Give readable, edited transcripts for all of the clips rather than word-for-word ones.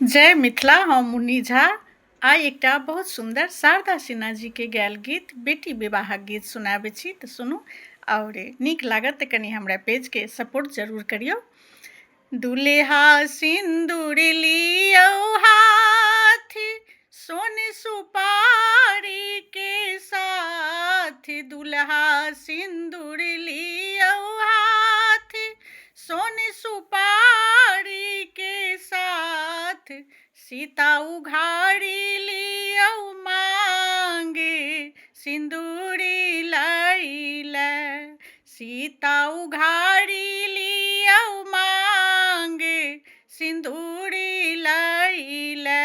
जय मिथिला। हम मुन्नी झा आइ एकटा बहुत सुंदर शारदा सिन्हा जी के गायल गीत बेटी विवाहक गीत सुनाबै छी, तऽ सुनू और नीक लागत तऽ कनि हमरा पेज के सपोर्ट जरूर करियौ। दुल्हा सिंदूर लियौ हाथ, सोन सुपारी के साथ। दुल्हा सिंदूर लियौ हाथ, सोन सुपारी के साथ। सीता उघाड़ी लियौ मांगे, सिंदूरी लैले। सीता उघाड़ी लियौ मांगे, सिंदूरी लैले।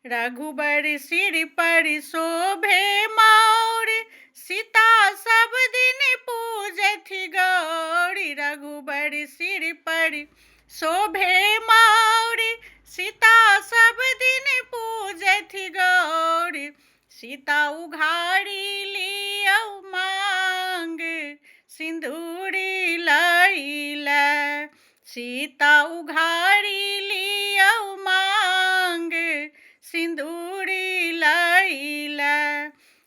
रघुबर सिर पर शोभे मौर, सीता सब दिन पूजथि गौरी। रघुबर सिर पर शोभे मौर, सीता सब दिन पूजथि गौरी। सीता उघाड़ी लियौ मांगे, सिंदूरी लैले। सीता उघाड़ी लियौ मांगे, सिंदूरी लैले।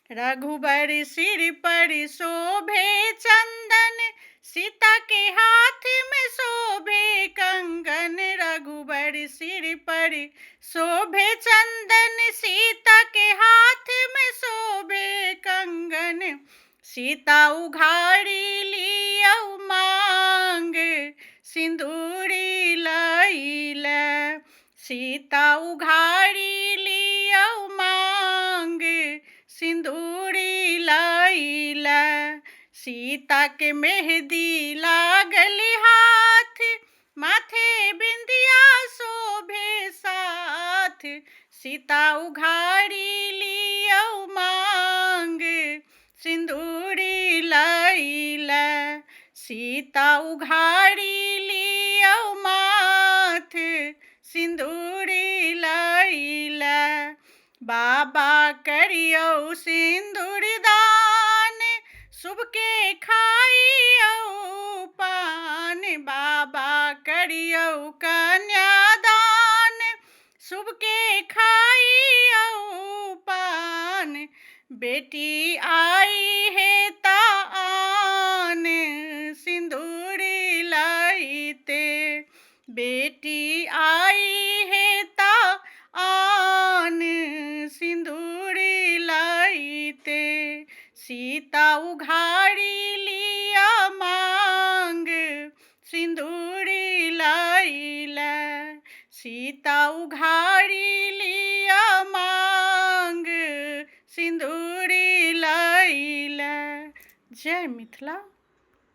रघुबर सिर पर शोभे चंदन, सीता के हाथ में शोभे कंगन। रघुबर सिर पर शोभे चंदन, सीता के हाथ में शोभे कंगन। सीता उघाड़ी लियौ मांगे, सिंदूरी लैले। सीता उघाड़ी लियौ मांगे, सिंदूरी लैले। सीता के मेहंदी लागल हाथ, माथे बिंदिया शोभे साथ। सीता उघाड़ी लियौ मांगे, सिंदूरी लैले। सीता उघाड़ी लियौ माथे, सिंदूरी लैले। बाबा करियौ सिंदूर दान, शुभ के खाइयौ पान। बाबा करियौ कन्यादान, शुभ के खाइयौ पान। बेटी आई है ता आन, सिंदूरी लैते। बेटी आई है ता आन, सिंदूरी लैते। सीता उघाड़ी लिया मांग, सिंदूरी लैले। सीता उघाड़ी लिया मांग, सिंदूरी लैले। जय मिथिला।